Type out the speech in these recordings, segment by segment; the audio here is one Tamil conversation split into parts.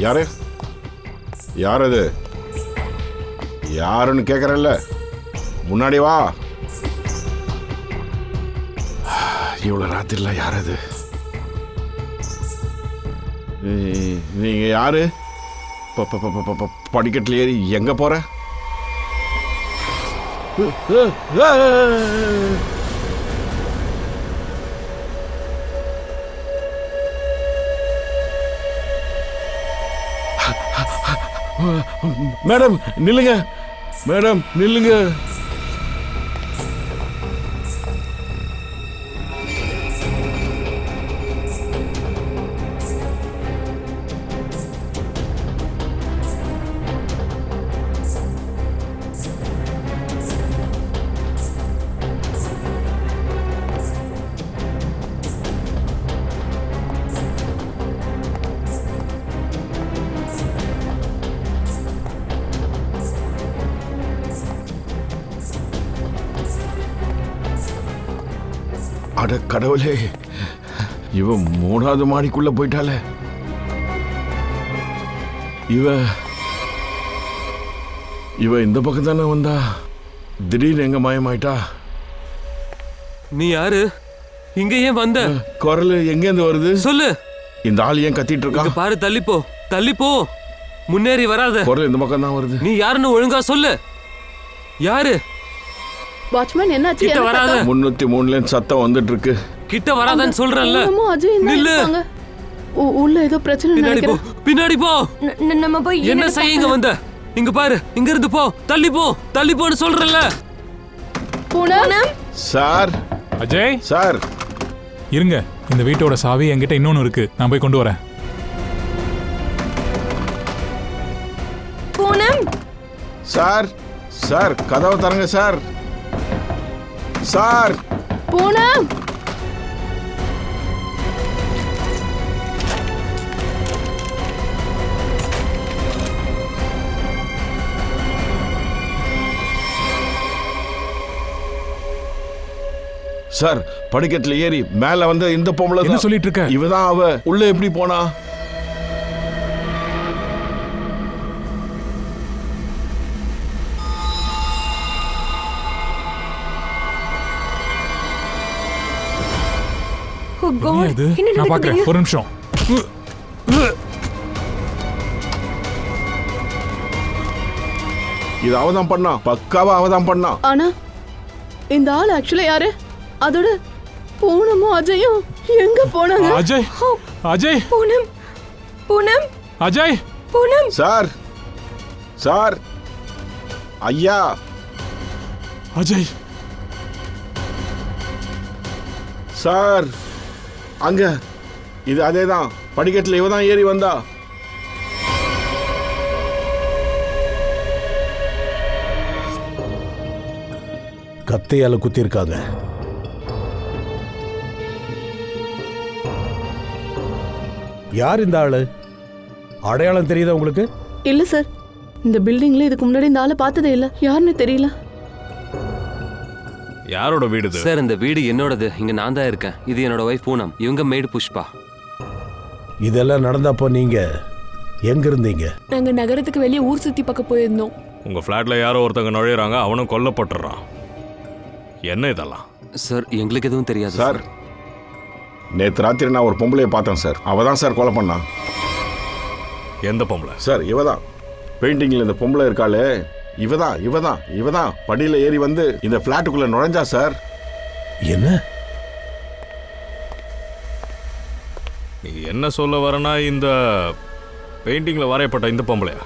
யாரு யார் அது? யாருன்னு கேட்குறல்ல, முன்னாடி வா. இவ்வளோ ராத்திரில யார் அது? நீங்க யாரு? படிக்கட்டில் ஏறி எங்க போற? மேடம் நில்லுங்க, மேடம் நில்லுங்க. அட கடவுளே, இவ 3வது மாடிக்குள்ள போயிட்டாளே. இவ இந்த பக்கம் தானே வந்தா, திடீர்னு எங்க மாயமாயிட்டா? நீ யாரு? இங்க ஏன் வந்த? குரல் எங்க இருந்து வருது சொல்லு. இந்த ஆள் ஏன் கத்திட்டு இருக்கா? பாரு, தள்ளிப்போ தள்ளிப்போ, முன்னேறி வராத. குரல் இந்த பக்கம் தான் வருது. நீ யாருன்னு ஒழுங்கா சொல்லு. யாரு? வாட்ச்மேன் என்னாச்சு? கிட்ட வராத. 303ல சத்தம் வந்துட்டு இருக்கு. கிட்ட வராதன்னு சொல்றேன்ல. நில்லு. உள்ள ஏதோ பிரச்சனை நினைக்கிறேன். பின்னாடி போ. நம்ம போய் என்ன செய்ய இங்க வந்த? இங்க பாரு, இங்க இருந்து போ. தள்ளி போ, தள்ளி போன்னு சொல்றேன்ல. பூனம் சார். அஜய் சார் இருங்க, இந்த வீட்டோட சாவி என்கிட்ட இன்னொன்னு இருக்கு, நான் போய் கொண்டு வரேன். பூனம் சார். சார் கதவை தரங்க சார். சார். பூனம் சார், படிக்கட்டில் ஏறி மேல வந்து இந்த பொம்பளை என்ன சொல்லிட்டு இருக்க? இவதான் அவ. உள்ள எப்படி போனா? நான் பாக்குறேன், ஒரு நிமிஷம். இது அவதான் பண்ணா, பக்காவா அவதான் பண்ணா. ஆனா இந்த ஆள் ஆக்சுவலா யாரு? அதோட பூனமும் அஜயும் எங்க போனாங்க? அஜய், அஜய், பூனம், பூனம், அஜய், பூனம். சார், சார், ஐயா, அஜய், சார், அங்க இது அதேதான். படிக்கட்டில் இவதான் ஏறி வந்தா. கத்தையால குத்திருக்காங்க. யார் இந்த ஆளு? அடையாளம் தெரியுதா உங்களுக்கு? இல்ல சார், இந்த பில்டிங்ல இதுக்கு முன்னாடி இந்த ஆளை பார்த்ததே இல்ல. யாருன்னு தெரியல. யாரோட வீடு இது? சார், இந்த வீடு என்னோடது. இங்க நான் தான் இருக்கேன். இது என்னோட வைஃப் பூனம். இவங்க மேடு புஷ்பா. இதெல்லாம் நடந்தப்போ நீங்க எங்க இருந்தீங்க? நாங்க நகரத்துக்கு வெளியே ஊர் சுத்தி பார்க்க போயிருந்தோம். உங்க ஃபிளாட்ல யாரோ ஒருத்தங்க நுழையிறாங்க, அவனும் கொல்லப்பட்டுறான். என்ன இதெல்லாம்? சார், எங்களுக்கு எதுவும் தெரியாது சார். நேற்று ராத்திரி நான் ஒரு பொம்பளையை பார்த்தேன் சார். அவதான் சார் கொலை பண்ணா. எந்த பொம்பளை? சார் இவதான். பெயிண்டிங்ல இந்த பொம்பளை இருக்காளே, இவதான் இவதான் இவதான் படியில ஏறி வந்து இந்த பிளாட்டுக்குள்ள நுழைஞ்சா சார். என்ன நீ என்ன சொல்ல வரனா? இந்த பெயிண்டிங்ல வரையப்பட்ட இந்த பொம்பளையா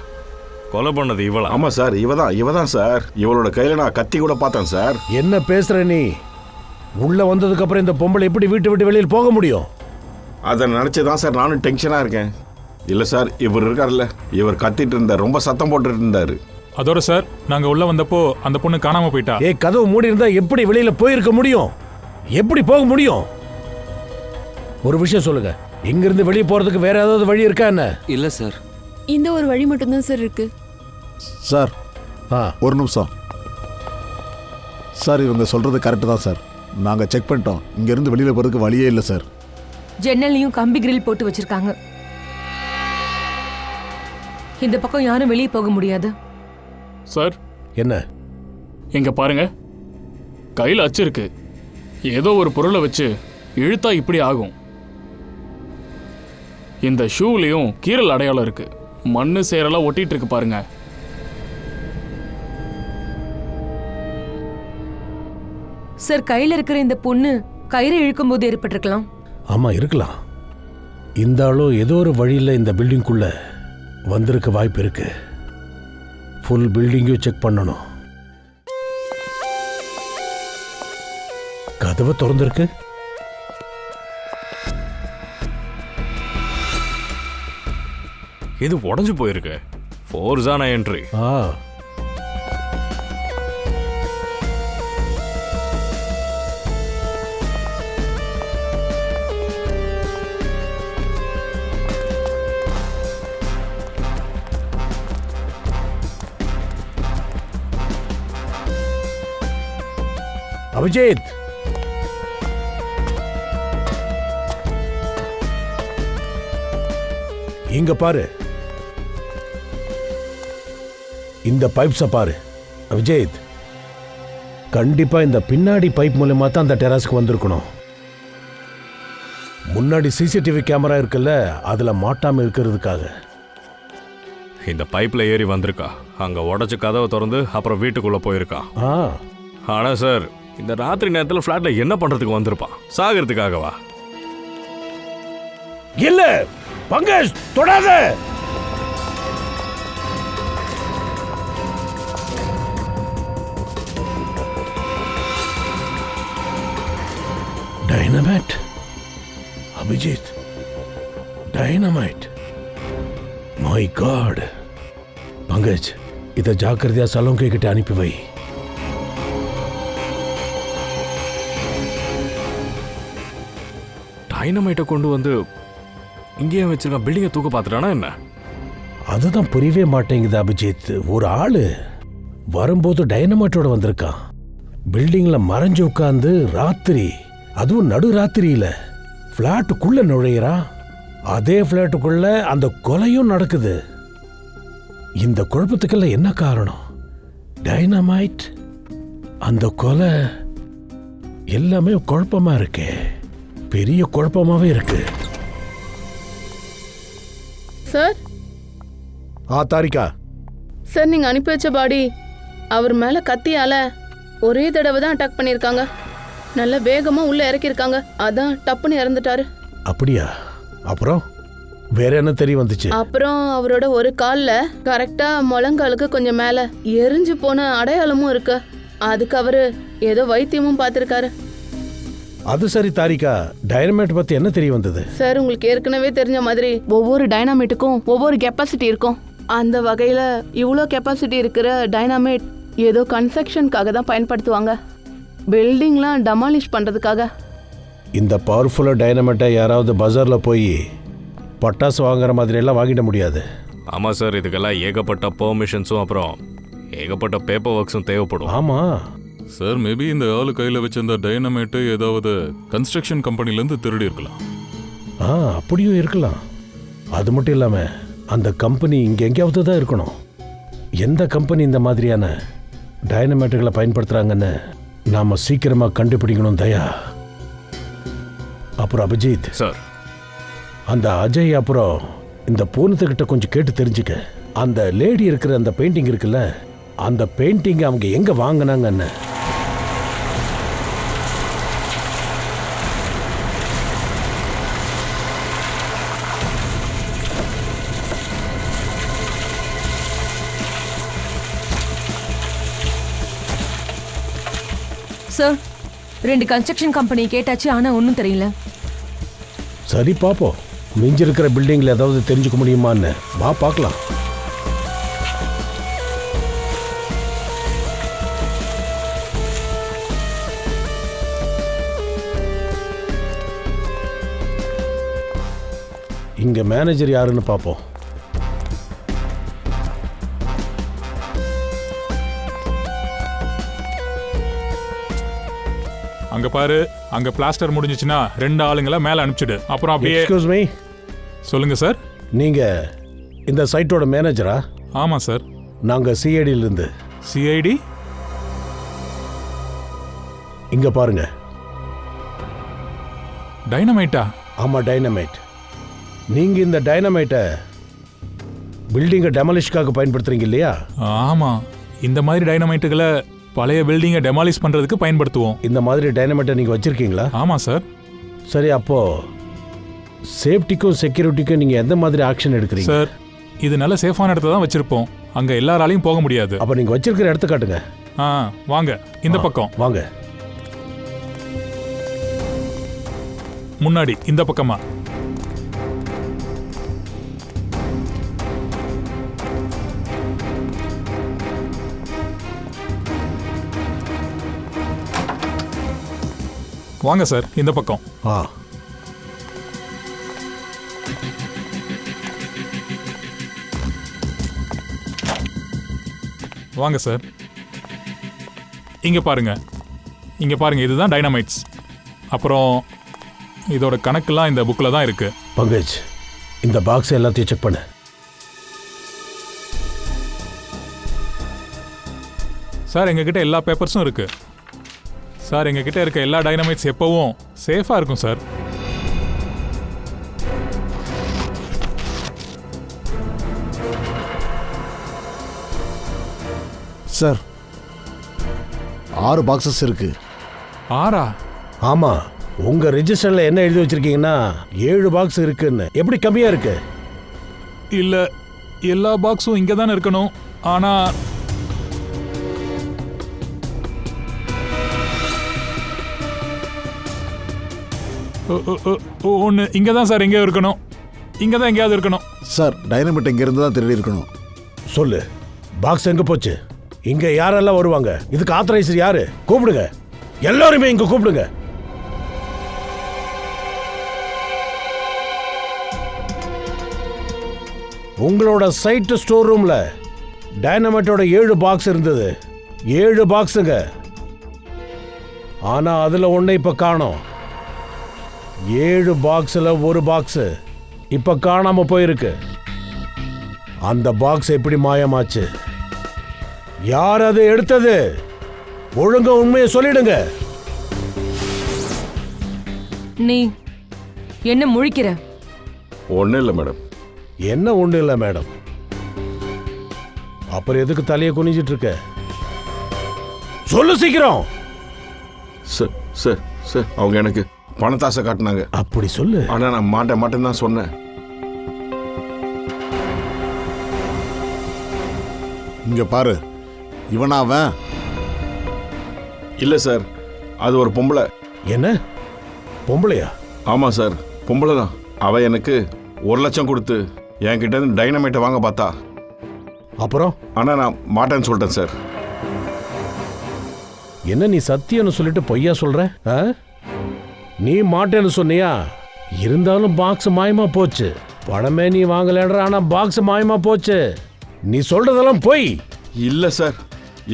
கொலை பண்ணது இவளா? ஆமா சார், இவதான் சார். இவளோட கையில நான் கத்தி கூட பார்த்தேன் சார். என்ன பேசுற நீ? உள்ள வந்ததுக்கு அப்புறம் இந்த பொம்பளை எப்படி வீட்டு விட்டு வெளியில் போக முடியும்? அதை நினைச்சுதான் சார் நானும் டென்ஷனா இருக்கேன். இல்ல சார், இவர் இருக்காருல்ல, இவர் கத்திட்டு இருந்தார், ரொம்ப சத்தம் போட்டுட்டு இருந்தாரு. அதோட சார், நாங்க உள்ள வந்தப்போ அந்த பொண்ணு காணாம போயிட்டா. கதவு மூடி இருந்தா எப்படி வெளியில போயிருக்க முடியும்? எப்படி போக முடியும்? ஒரு விஷயம் சொல்லுங்க, இங்கிருந்து வெளியே போறதுக்கு வேற ஏதாவது வழி இருக்கா என்ன? இல்ல சார், இந்த ஒரு வழி மட்டும்தான் சார் இருக்கு. சார், ஒரு நிமிஷம் சார். இவங்க சொல்றது கரெக்டு தான் சார். நாங்கள் செக் பண்ணிட்டோம். இங்கேருந்து வெளியில் போகிறதுக்கு வழியே இல்லை சார். ஜன்னல்லையும் கம்பி கிரில் போட்டு வச்சிருக்காங்க. இந்த பக்கம் யாரும் வெளியே போக முடியாது. சார் என்ன? இங்க பாருங்க, கையில் அச்சு இருக்கு. ஏதோ ஒரு பொருளை வச்சு இழுத்தா இப்படி ஆகும். இந்த ஷூலையும் கீறல் அடையாளம் இருக்கு. மண்ணு சேரெல்லாம் ஒட்டிட்டு இருக்கு பாருங்க. சார், கையில இருக்கிற இந்த பொண்ணு கயிறை இழுக்கும் போது ஏற்பட்டிருக்கலாம். ஆமா, இருக்கலாம். இந்த ஆளும் ஏதோ ஒரு வழியில் இந்த பில்டிங்குள்ள வந்திருக்க வாய்ப்பு இருக்கு. ஃபுல் பில்டிங்கையும் செக் பண்ணணும். கதவு திறந்திருக்கு. இது உடஞ்சு போயிருக்கு. ஃபோர்ஸான என்ட்ரி. அபிஜித், இங்க பாரு. இந்த பைப்ஸை பாரு. அபிஜித், கண்டிப்பா இந்த பின்னாடி பைப் மூலமா தான் அந்த டெராஸ்க்கு வந்திருக்கணும். முன்னாடி சிசிடிவி கேமரா இருக்குல்ல, அதுல மாட்டாம இருக்கிறதுக்காக. இந்த பைப்ல ஏறி வந்திருக்கா. அங்க உடைச்சு கதவை திறந்து அப்புறம் வீட்டுக்குள்ள போயிருக்கா. ஆனா சார், இந்த ராத்திரி நேரத்தில் ஃபிளாட்ல என்ன பண்றதுக்கு வந்திருப்பான்? சாகிறதுக்காகவா? இல்ல பங்கஜ், தொடாத. Dynamite. Abhijit, dynamite. My god. Pankaj, இதை ஜாக்கிரதையா சலோங்கே கிட்ட அனுப்பி வை. டைனமைட்டை கொண்டு வந்து இங்கேயே வச்சிருக்கான். பில்டிங்கை தூக்க பார்த்துட்டானா என்ன? அதுதான் புரியவே மாட்டேங்குது அபிஜித். ஒரு ஆளு வரும்போது டைனமைட்டோட வந்திருக்கான். பில்டிங்ல மறைஞ்சு உட்கார்ந்து ராத்திரி, அதுவும் நடு ராத்திரியில பிளாட்டுக்குள்ள நுழையிறான். அதே பிளாட்டுக்குள்ள அந்த கொலையும் நடக்குது. இந்த குழப்பத்துக்கெல்லாம் என்ன காரணம்? டைனமைட், அந்த கொலை, எல்லாமே குழப்பமா இருக்கே. பெரிய குழப்பமாவே இருக்கு. சார். தாரிகா. சார், நீங்க அனுப்பி வச்ச பாடி அவர் மேல கத்தியால ஒரே தடவை தான் அட்டாக் பண்ணிருக்காங்க. நல்ல வேகமா உள்ள இறக்கிருக்காங்க. அதான் டப்புன்னு இறந்துட்டாரு. அப்படியா? அப்புறம் வேற என்ன தெரிய வந்துச்சு? அப்புறம் அவரோட ஒரு கால்ல கரெக்டா முழங்காலுக்கு கொஞ்சம் மேல எரிஞ்சு போன அடையாளமும் இருக்கு. அதுக்கு அவரு ஏதோ வைத்தியமும் பார்த்திருக்காரு. அது சரி தாரிகா, டைனமைட் பத்தி என்ன தெரிய வந்தது? சார், உங்களுக்கு ஏற்கனவே தெரிஞ்ச மாதிரி ஒவ்வொரு டைனாமைட்டுக்கும் ஒவ்வொரு கெப்பாசிட்டி இருக்கும். அந்த வகையில இவ்வளோ கெப்பாசிட்டி இருக்கிற டைனாமைட் ஏதோ கன்ஸ்ட்ரக்ஷனுக்காக தான் பயன்படுத்துவாங்க. பில்டிங்லாம் டெமாலிஷ் பண்றதுக்காக. இந்த பவர்ஃபுல்லா டைனமைட்டை யாராவது பஜார்ல போய் பட்டாசு வாங்குற மாதிரி எல்லாம் வாங்கிட முடியாது. ஆமா சார், இதுக்கெல்லாம் ஏகப்பட்ட பெர்மிஷன்ஸும் அப்புறம் ஏகப்பட்ட பேப்பர் ஒர்க்ஸும் தேவைப்படும். ஆமா சார், மேபி இந்த ஆளு கையில் வச்சிருந்த டைனமைட்டு ஏதாவது கன்ஸ்ட்ரக்ஷன் கம்பெனிலேருந்து திருடி இருக்கலாம். அப்படியும் இருக்கலாம். அது மட்டும் இல்லாம அந்த கம்பெனி இங்க எங்கேயாவது தான் இருக்கணும். எந்த கம்பெனி இந்த மாதிரியான டைனமைட்டுகளை பயன்படுத்துறாங்கன்னு நாம சீக்கிரமா கண்டுபிடிக்கணும் தயா. அப்புறம் அபிஜித் சார், அந்த அஜய் அப்புறம் இந்த பூனத்துக்கிட்ட கொஞ்சம் கேட்டு தெரிஞ்சுக்க. அந்த லேடி இருக்கிற அந்த பெயிண்டிங் இருக்குல்ல, அந்த பெயிண்டிங் அவங்க எங்க வாங்கினாங்கன்னு. சார், 2 கன்ஸ்ட்ரக்ஷன் கம்பெனி கேட்டாச்சு, ஆனா ஒன்றும் தெரியல. சரி பாப்போம், மிஞ்சிருக்கிற பில்டிங்ல ஏதாவது தெரிஞ்சுக்க முடியுமான்னு. வா பார்க்கலாம். இங்க மேனேஜர் யாருன்னு பார்ப்போம். அங்க பாரு, அங்க பிளாஸ்டர் முடிஞ்சிச்சுன்னா 2 ஆளுங்களை மேல அனுப்பிச்சிடு. அப்புறம் அப்படியே. Excuse me. சொல்லுங்க சார். நீங்க இந்த சைட்டோட மேனேஜரா? ஆமாம் சார். நாங்கள் சிஐடியிலிருந்து. சிஐடி? இங்கே பாருங்க. டைனமைட்டா? ஆமாம், டைனமைட். நீங்கள் இந்த டைனமைட்டை பில்டிங்கை டெமாலிஷ்காக பயன்படுத்துறீங்க இல்லையா? ஆமாம், இந்த மாதிரி டைனமைட்டுகளை பழைய பில்டிங்கை டெமாலிஷ் பண்ணுறதுக்கு பயன்படுத்துவோம். இந்த மாதிரி டைனமைட்டை நீங்கள் வச்சுருக்கீங்களா? ஆமாம் சார். சரி, அப்போது சேஃப்டிக்கும் செக்யூரிட்டிக்கும் நீங்கள் எந்த மாதிரி ஆக்ஷன் எடுக்கிறீங்க? சார், இது நல்ல சேஃபான இடத்துல தான் வச்சுருப்போம். அங்கே எல்லாராலையும் போக முடியாது. அப்போ நீங்கள் வச்சிருக்கிற இடத்த காட்டுங்க. வாங்க, இந்த பக்கம் வாங்க. முன்னாடி இந்த பக்கமா? வாங்க சார், இந்த பக்கம். வாங்க சார். இங்க பாருங்க, இங்க பாருங்க, இதுதான் டைனமைட்ஸ். அப்புறம் இதோட கணக்கெல்லாம் இந்த புக்கில் தான் இருக்கு. பங்கஜ், இந்த பாக்ஸ் எல்லாத்தையும் செக் பண்ணு. சார், எங்ககிட்ட எல்லா பேப்பர்ஸும் இருக்கு சார். எங்ககிட்ட இருக்க எல்லா டைனமைட்ஸ் எப்பவும் சேஃபாக இருக்கும் சார். சார், 6 பாக்ஸஸ் இருக்கு. 6? ஆமா, உங்க ரெஜிஸ்டர்ல என்ன எழுதி வச்சிருக்கீங்கன்னா 7 பாக்ஸ் இருக்குன்னு. எப்படி கம்மியா இருக்கு? இல்ல, எல்லா பாக்ஸும் இங்க தானே இருக்கணும். ஆனா ஒன்று இங்கே தான் சார் எங்கேயோ இருக்கணும். இங்கே தான் எங்கேயாவது இருக்கணும். சார், டைனமைட் இங்கேருந்து தான் திருடி இருக்கணும். சொல்லு, பாக்ஸ் எங்கே போச்சு? இங்கே யாரெல்லாம் வருவாங்க? இதுக்கு ஆத்தரைசர் யாரு? கூப்பிடுங்க, எல்லாருமே இங்கே கூப்பிடுங்க. உங்களோட சைட் ஸ்டோர் ரூம்ல டைனமைட்டோட 7 பாக்ஸ் இருந்தது. 7 பாக்ஸுங்க. ஆனா அதுல ஒண்ணு இப்ப காணோம். 7 பாக்ஸ்ல ஒரு பாக்ஸ் இப்ப காணாம போயிருக்கு. அந்த பாக்ஸ் எப்படி மாயமாச்சு? யார் அதை எடுத்தது? ஒழுங்கா உண்மையை சொல்லிடுங்க. நீ என்ன முழிக்கிற? ஒன்றும் இல்லை மேடம். என்ன ஒண்ணு இல்லை மேடம்? அப்புறம் எதுக்கு தலையை குனிஞ்சிட்டு இருக்க? சொல்லு சீக்கிரம். சார் சார் சார், அவங்க எனக்கு பணத்தாசை காட்டினாங்க. அப்படி சொல்லு. ஆனால் நான் மாட்டேன் தான் சொன்னேன். இங்க பாரு, இவனா அவன்? இல்லை சார், அது ஒரு பொம்பளை. என்ன பொம்பளையா? ஆமாம் சார், பொம்பளை தான். அவள் எனக்கு 1 லட்சம் கொடுத்து என்கிட்ட இருந்து டைனமைட்டை வாங்க பார்த்தா. அப்புறம்? ஆனால் நான் மாட்டேன்னு சொல்லிட்டேன் சார். என்ன நீ சத்தியம்னு சொல்லிட்டு பொய்யா சொல்ற? நீ மாட்டேன்னு சொன்னியா? இருந்தாலும் பாக்ஸ் மாயமா போச்சு. பணமே நீ வாங்கலன்ற, ஆனா பாக்ஸ் மாயமா போச்சு. நீ சொல்றதெல்லாம் பொய். இல்லை சார்,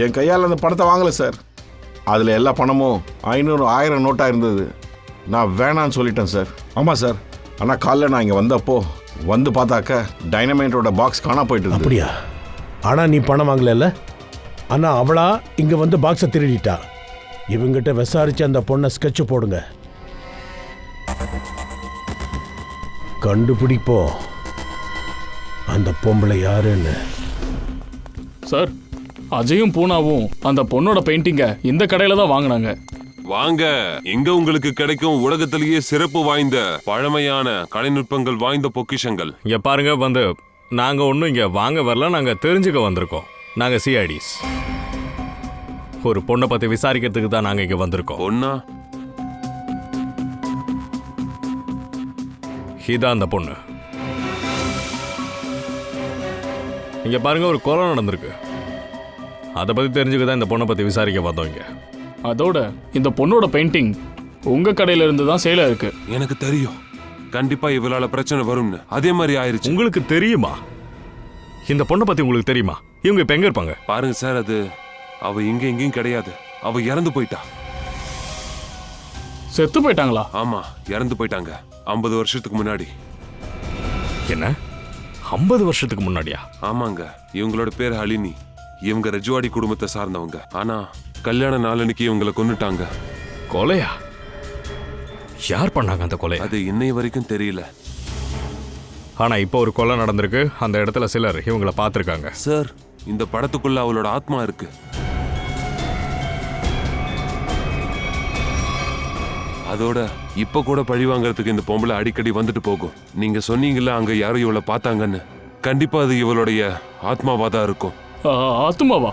என் கையால் அந்த பணத்தை வாங்கலை சார். அதில் எல்லா பணமும் 500, 1000 நோட்டாக இருந்தது. நான் வேணான்னு சொல்லிட்டேன் சார். ஆமாம் சார், ஆனால் காலைல நான் இங்கே வந்தப்போ வந்து பார்த்தாக்க டைனமைட்டோட பாக்ஸ் காணா போயிட்டு இருக்கு. அப்படியா? ஆனா நீ பணம் வாங்கல. ஆனா அவளா இங்க வந்து பாக்ஸை திருடிட்டா. இவங்கிட்ட விசாரிச்சு அந்த பொண்ணை ஸ்கெட்ச் போடுங்க, கண்டுபிடிப்போம் அந்த பொம்பளை யாருன்னு. சார், அஜயும் பூனாவும் அந்த பொண்ணோட பெயிண்டிங்கை இந்த கடையில தான் வாங்கினாங்க. வாங்க, இங்க உங்களுக்கு கிடைக்கும் உலகத்திலேயே சிறப்பு வாய்ந்த பழமையான கலைநுட்பங்கள் வாய்ந்த பொக்கிஷங்கள். இங்க பாருங்க, வந்து நாங்க ஒன்றும் இங்க வாங்க வரல, நாங்க தெரிஞ்சுக்க வந்திருக்கோம். நாங்க சிஐடிஸ். ஒரு பொண்ணை பத்தி விசாரிக்கிறதுக்கு தான் நாங்க இங்க வந்திருக்கோம். பொண்ணா? இதான் அந்த பொண்ணு. இங்க பாருங்க, ஒரு கொலை நடந்திருக்கு. அதை பத்தி தெரிஞ்சுக்க தான் இந்த பொண்ணை பத்தி விசாரிக்க வந்தோம் இங்க. அதோட இந்த பொண்ணோட பெயிண்டிங் உங்க கடையில இருந்து தான் சேலா இருக்கு. எனக்கு தெரியும், கண்டிப்பா இவளால பிரச்சனை வரும்னு. அதே மாதிரி ஆயிருச்சு. உங்களுக்கு தெரியுமா? இந்த பொண்ணை பத்தி உங்களுக்கு தெரியுமா? இவங்க இப்ப எங்க இருப்பாங்க? பாருங்க சார், அது அவ இங்க எங்கேயும் கிடையாது. அவ இறந்து போயிட்டா. செத்து போயிட்டாங்களா? ஆமா, இறந்து போயிட்டாங்க 50 வருஷத்துக்கு முன்னாடி. என்ன 50 வருஷத்துக்கு முன்னாடியா? ஆமாங்க, இவங்களோட பேர் ஹலினி. இவங்க ரஜுவாடி குடும்பத்தை சார்ந்தவங்க. ஆனா கல்யாண நாளன்னைக்கு இவங்களை கொன்னுட்டாங்க. கொலையா? யார் பண்ணாங்க அந்த கொலை? அது இன்னை வரைக்கும் தெரியல. ஆனா இப்போ ஒரு கொலை நடந்திருக்கு. அந்த இடத்துல சிலர் இவங்கள பார்த்திருக்காங்க. சார், இந்த படத்துக்குள்ள அவளோட ஆத்மா இருக்கு. அதோட இப்ப கூட பழி வாங்கறதுக்கு இந்த பொம்பளை அடிக்கடி வந்துட்டு போகும். நீங்க சொன்னீங்கல்ல அங்க யாரும் இவளை பார்த்தாங்கன்னு, கண்டிப்பா அது இவளுடைய ஆத்மாவாதான் இருக்கும். ஆத்மாவா?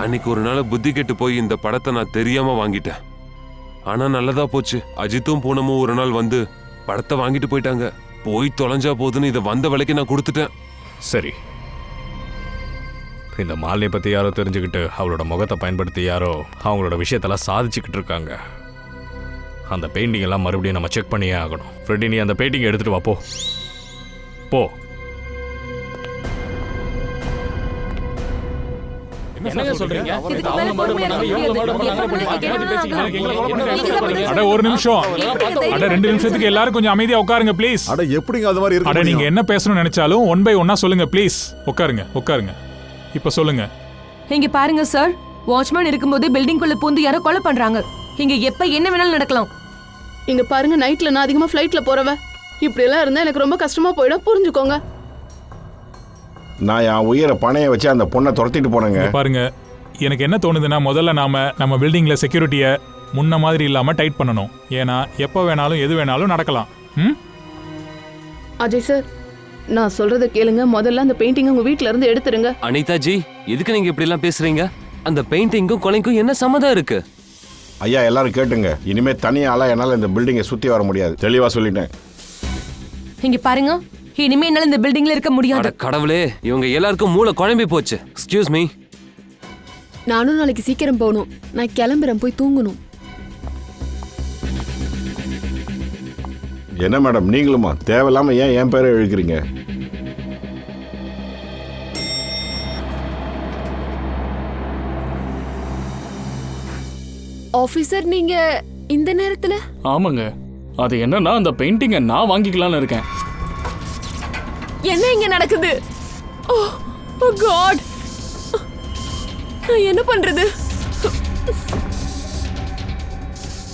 அன்னைக்கு ஒரு நாள் புத்தி கெட்டு போய் இந்த படத்தை நான் தெரியாம வாங்கிட்டேன். ஆனா நல்லதா போச்சு. அஜித்தும் பூனமும் ஒரு நாள் வந்து படத்தை வாங்கிட்டு போயிட்டாங்க. போய் தொலைஞ்சா போதுன்னு இதை வந்த விலைக்கு நான் கொடுத்துட்டேன். சரி, இந்த மாலினியை பத்தி யாரோ தெரிஞ்சுக்கிட்டு அவளோட முகத்தை பயன்படுத்தி யாரோ அவங்களோட விஷயத்தெல்லாம் சாதிச்சுக்கிட்டு இருக்காங்க. அந்த பெயிண்டிங் எல்லாம் மறுபடியும் நம்ம செக் பண்ணியே ஆகணும். ஃப்ரெட்டி, நீ அந்த பெயிண்டிங் எடுத்துட்டு வா. போ போ. என்னங்க சொல்றீங்க? அட ஒரு நிமிஷம், அட 2 நிமிஷத்துக்கு எல்லாரும் கொஞ்சம் அமைதியா உட்காருங்க ப்ளீஸ். அட எப்படிங்க அது மாதிரி இருக்கு? அட நீங்க என்ன பேசணும்னு நினைச்சாலும் 1 by 1 சொல்லுங்க ப்ளீஸ். உட்காருங்க உட்காருங்க. இப்ப சொல்லுங்க. இங்க பாருங்க சார், வாட்ச்மேன் இருக்கும்போது பில்டிங்குள்ள பூந்து யாரோ கொலை பண்றாங்க. இங்க எப்ப என்ன வேணாலும் நடக்கலாம். இங்க பாருங்க, நைட்ல நான் அதிகமா ஃப்ளைட்ல போறவ. இப்படி எல்லாம் இருந்தா எனக்கு ரொம்ப கஷ்டமா போயிடும், புரிஞ்சுக்கோங்க. நான் என் உயிரை பணைய வச்சு அந்த பொண்ணை துரத்திட்டு போனேங்க. பாருங்க, எனக்கு என்ன தோணுதுன்னா முதல்ல நம்ம பில்டிங்ல செக்யூரிட்டியை முன்ன மாதிரி இல்லாம டைட் பண்ணணும். ஏன்னா எப்ப வேணாலும் எது வேணாலும் நடக்கலாம். அஜய் சார், நான் சொல்றத கேளுங்க. முதல்ல அந்த பெயிண்டிங் உங்க வீட்ல இருந்து எடுத்துருங்க. அனிதா ஜி, எதுக்கு நீங்க இப்படி எல்லாம் பேசுறீங்க? அந்த பெயிண்டிங்கும் கொலைக்கும் என்ன சம்மதம் இருக்கு? ஐயா, எல்லாரும் கேட்டுங்க. இனிமே தனியால என்னால இந்த பில்டிங்கை சுத்தி வர முடியாது. தெளிவா சொல்லிட்டேன். இங்க பாருங்க, இனிமே என்னால இந்த பில்டிங்ல இருக்க முடியாது. கடவுளே, இவங்க எல்லாருக்கும் மூளை குழம்பி போச்சு. Excuse me. நானும் நாளைக்கு சீக்கிரம் போகணும். நான் கிளம்புறேன், போய் தூங்கணும். என்ன மேடம், நீங்களுமா தேவையில்லாம ஏன் என் பேரை இழுக்கிறீங்க? ஆபீசர், நீங்க இந்த நேரத்துல? ஆமாங்க, அது என்னன்னா அந்த பெயிண்டிங்கை நான் வாங்கிக்கலாம்னு இருக்கேன். என்ன இங்க நடக்குது? ஓ காட், நான் என்ன பண்றது?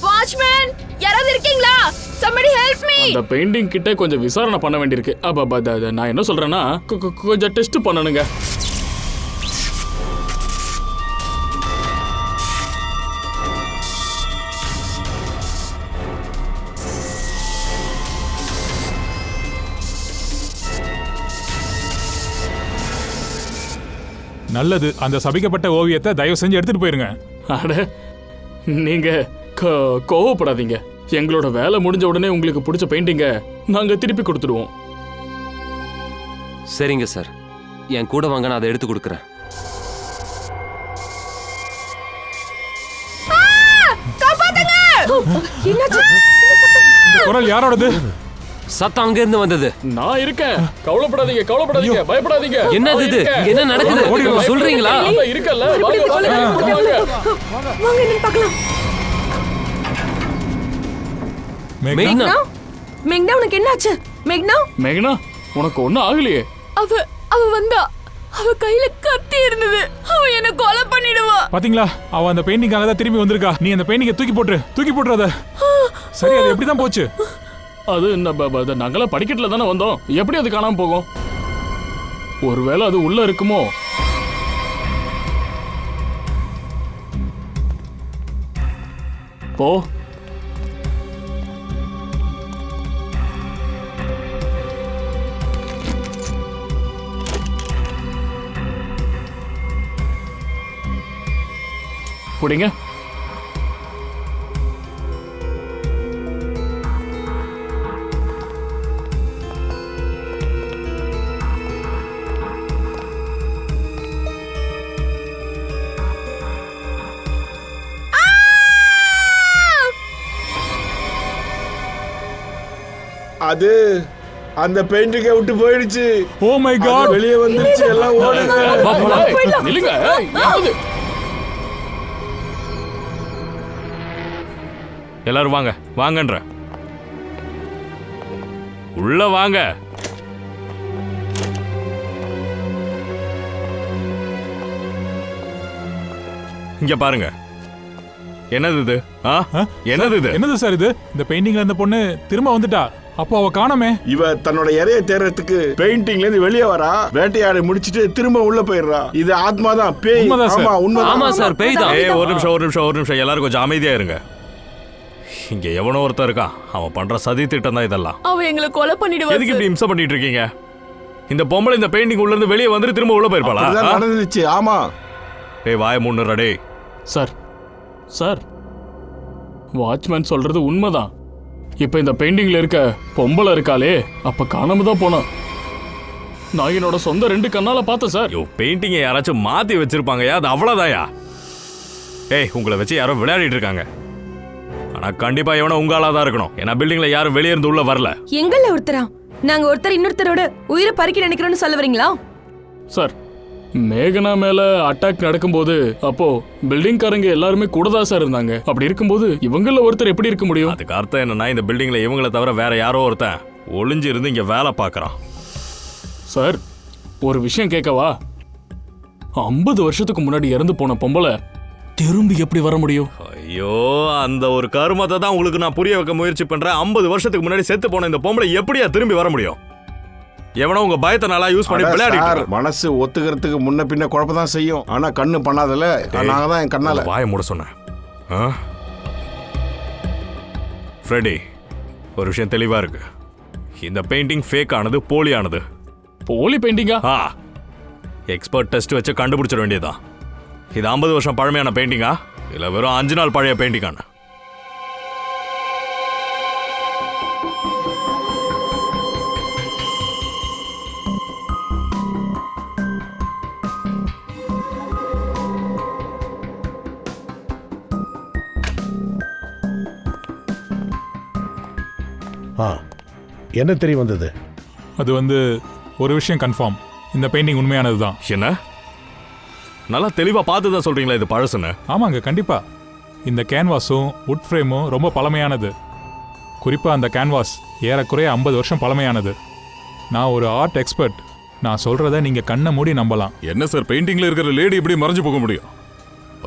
வாட்ச்மேன், யாராவது இருக்கீங்களா? somebody help me. அந்த பெயிண்டிங் கிட்ட கொஞ்சம் விசாரணை பண்ண வேண்டியிருக்கு. நான் என்ன சொல்றேன்னா கொஞ்சம் டெஸ்ட் பண்ணணுங்க. நல்லது, அந்த சபிக்கப்பட்ட ஓவியத்தை தயவு செஞ்சு எடுத்துட்டு போயிருங்க. அட நீங்க கோவப்படாதீங்க. எங்களோட வேலை முடிஞ்ச உடனே உங்களுக்கு பிடிச்ச பெயிண்டிங்கை நாங்க திருப்பி கொடுத்துடுவோம். சரிங்க சார், என் கூட வாங்க, நான் அதை எடுத்து கொடுக்குறேன். குரல் யாரோடது? சத்தம் அங்க இருந்து வந்தது. நான் இருக்கேன், கவலைப்படாதீங்க கவலைப்படாதீங்க, பயப்படாதீங்க. என்னது இது? என்ன நடக்குது சொல்றீங்களா? இருக்கல்ல, வாங்க வாங்க வாங்க என்ன பார்க்கலாம். மேக்னா, மேக்னா உனக்கு என்னாச்சு? மேக்னா, மேக்னா உனக்கு ஒண்ணும் ஆகலையே? அவ வந்தா, அவ கையில கத்தி இருந்தது. அவ என்ன கொலை பண்ணிடுவா. பாத்தீங்களா, அவ அந்த பெயிண்டிங்காக தான் திரும்பி வந்திருக்கா. நீ அந்த பெயிண்டிங்கை தூக்கி போட்டுறத. சரி, அது எப்படிதான் போச்சு? அது நாங்களாம் படிக்கட்டுல தானே வந்தோம். எப்படி அது காணாம போகும்? ஒருவேளை அது உள்ள இருக்குமோ? போ. புடிங்க. அது அந்த பெயிண்டிங்கை விட்டு போயிடுச்சு. ஓ மை காட், வெளியே வந்துருச்சு. எல்லாம் ஓடுங்க. நில்லுங்க. எல்லாரும் வாங்க, வாங்கன்ற உள்ள வாங்க. இங்க பாருங்க, என்னது இது? என்னது இது? என்னது சார் இது? இந்த பெயிண்டிங்ல இருந்த பொண்ணு திரும்ப வந்துட்டா, அப்போ அவ காணோமே. இவ தன்னோட இறைய தேர்றதுக்கு பெயிண்டிங்ல இருந்து வெளியே வரா, வேட்டையாடி முடிச்சிட்டு திரும்ப உள்ள போயிடுறா. இது ஆத்மா தான், பேய். உண்மைதான் சார். ஆமா, உண்மைதான். ஆமா சார், பேய் தான். ஏய், ஒரு நிமிஷம் எல்லாரும் கொஞ்சம் அமைதியா இருங்க. இங்க எவனோ ஒருத்தன் இருக்கான், அவன் பண்ற சதி திட்டம் தான் இதெல்லாம். அவன் எங்களை கொலை பண்ணிடுவா. எதுக்கு இப்படி இம்சை பண்ணிட்டு இருக்கீங்க? இந்த பொம்பளை இந்த பெயிண்டிங் உள்ள இருந்து வெளியே வந்துட்டு திரும்ப உள்ள போயிருப்பாளா? அப்படிதான் நடந்துச்சு. ஆமா. டேய், வாய மூடுறா டேய். சார் சார், வாட்ச்மேன் சொல்றது உண்மைதான். இப்ப இந்த பெயிண்டிங்ல இருக்க பொம்பளை இருக்காளே, அப்ப காணாம தான் போனா. நான் என்னோட சொந்த 2 கண்ணால பார்த்தேன் சார். யோ, பெயிண்டிங்கை யாராச்சும் மாத்தி வச்சிருப்பாங்கயா, அது அவ்வளவுதாயா? ஏய், உங்களை வச்சு யாரோ விளையாடிட்டு இருக்காங்க. ஆனா கண்டிப்பா எவனோ உங்க ஆளா தான் இருக்கணும். ஏன்னா பில்டிங்ல யாரும் வெளியே இருந்து உள்ள வரல. எங்கள ஒருத்தரா? நாங்க ஒருத்தர் இன்னொருத்தரோட உயிரை பறிக்க நினைக்கிறோம்னு சொல்ல வரீங்களா? சார், மேகனா மேல அட்டாக் நடக்கும்போது அப்போ பில்டிங்காரங்க எல்லாருமே கூட தான் சார் இருந்தாங்க. அப்படி இருக்கும்போது இவங்கள ஒருத்தர் எப்படி இருக்க முடியும்? அதுக்கு அர்த்தம் என்னன்னா, இந்த பில்டிங்ல இவங்களை தவிர வேற யாரோ ஒருத்தன் ஒளிஞ்சு இருந்து இங்க வேலை பார்க்கறான். சார், ஒரு விஷயம் கேட்கவா? 50 வருஷத்துக்கு முன்னாடி இறந்து போன பொம்பளை திரும்பி எப்படி வர முடியும்? ஐயோ, அந்த ஒரு கருமத்தை தான் உங்களுக்கு நான் புரிய வைக்க முயற்சி பண்றேன். 50 வருஷத்துக்கு முன்னாடி செத்து போன இந்த பொம்பளை எப்படியா திரும்பி வர முடியும்? எவனோ உங்க பயத்தை நல்லா யூஸ் பண்ணி விளையாடிட்டு. மனசு ஒத்துக்கிறதுக்கு முன்ன பின்ன குழப்பம் தான் செய்யும். ஆனா கண்ணு பண்ணாதல, நாங்க தான் என் கண்ணால. வாயை மூட சொன்னேன். ஃப்ரெடி, ஒரு விஷயம் தெளிவா இருக்கு. இந்த பெயிண்டிங் ஃபேக் ஆனது, போலியானது. போலி பெயிண்டிங்கா? எக்ஸ்பர்ட் டெஸ்ட் வச்சு கண்டுபிடிச்சிட வேண்டியதான். இது 50 வருஷம் பழமையான பெயிண்டிங்கா இல்ல வெறும் 5 நாள் பழைய பெயிண்டிங்கான? என்ன தெரிய வந்தது? அது ஒரு விஷயம் கன்ஃபார்ம், இந்த பெயிண்டிங் உண்மையானது தான். என்ன? நல்லா தெளிவா பார்த்து தான் சொல்றீங்களா இது பழசுன்னு? ஆமாங்க, கண்டிப்பா. இந்த கேன்வாஸும் வுட் ஃப்ரேமும் ரொம்ப பழமையானது. குறிப்பா அந்த கேன்வாஸ் ஏறக்குறைய 50 வருஷம் பழமையானது. நான் ஒரு ஆர்ட் எக்ஸ்பர்ட், நான் சொல்றத நீங்க கண்ணை மூடி நம்பலாம். என்ன சார், பெயிண்டிங்ல இருக்கிற லேடி எப்படி மறைஞ்சு போக முடியும்?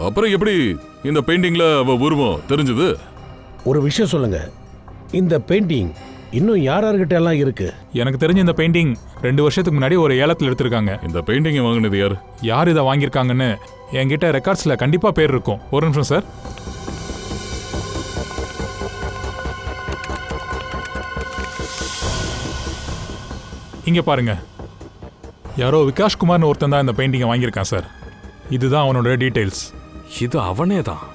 அப்புறம் எப்படி இந்த பெயிண்டிங்ல அவ உருவம் தெரிஞ்சது? ஒரு விஷயம் சொல்லுங்க, இந்த பெயிண்டிங் இன்னும் யார்கிட்ட எல்லாம் இருக்கு? எனக்கு தெரிஞ்ச இந்த பெயிண்டிங் 2 வருஷத்துக்கு முன்னாடி ஒரு ஏலத்தில் எடுத்திருக்காங்க. இந்த பெயிண்டிங்கை வாங்கினது யாரு? யார் இதை வாங்கியிருக்காங்கன்னு என்கிட்ட ரெக்கார்ட்ஸ்ல கண்டிப்பா பேர் இருக்கும். ஒரு நிமிஷம் சார். இங்க பாருங்க, யாரோ விகாஷ் குமார்னு ஒருத்தன் தான் இந்த பெயிண்டிங்கை வாங்கியிருக்கான் சார். இதுதான் அவனோட டீடைல்ஸ். இது அவனே தான்.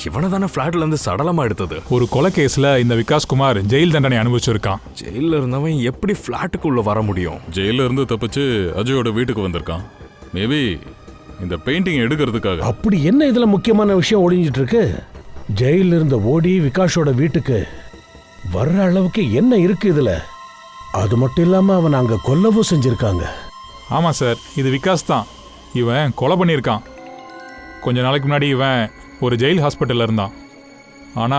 இவனை தானே ஃபிளாட்ல இருந்து சடலமா எடுத்தது. ஒரு கொலை கேஸ்ல இந்த விகாஷ் குமார் ஜெயில் தண்டனை அனுபவிச்சிருக்கான். ஜெயில இருந்தவன் எப்படி ஃபிளாட்டுக்குள்ள வர முடியும்? ஜெயில இருந்து தப்பிச்சு அஜயோட வீட்டுக்கு வந்திருக்கான். மேபி இந்த பெயிண்டிங் எடுக்கிறதுக்காக. அப்படி என்ன இதுல முக்கியமான விஷயம் ஒளிஞ்சிட்டு இருக்கு? ஜெயில இருந்த ஓடி விகாஷோட வீட்டுக்கு வர்ற அளவுக்கு என்ன இருக்கு இதுல? அது மட்டும் இல்லாம அவன் அங்க கொல்லவும் செஞ்சிருக்காங்க. ஆமா சார், இது விகாஸ் தான். இவன் கொலை பண்ணியிருக்கான். கொஞ்ச நாளைக்கு முன்னாடி இவன் ஒரு ஜெயில் ஹாஸ்பிட்டல்ல இருந்தான். ஆனா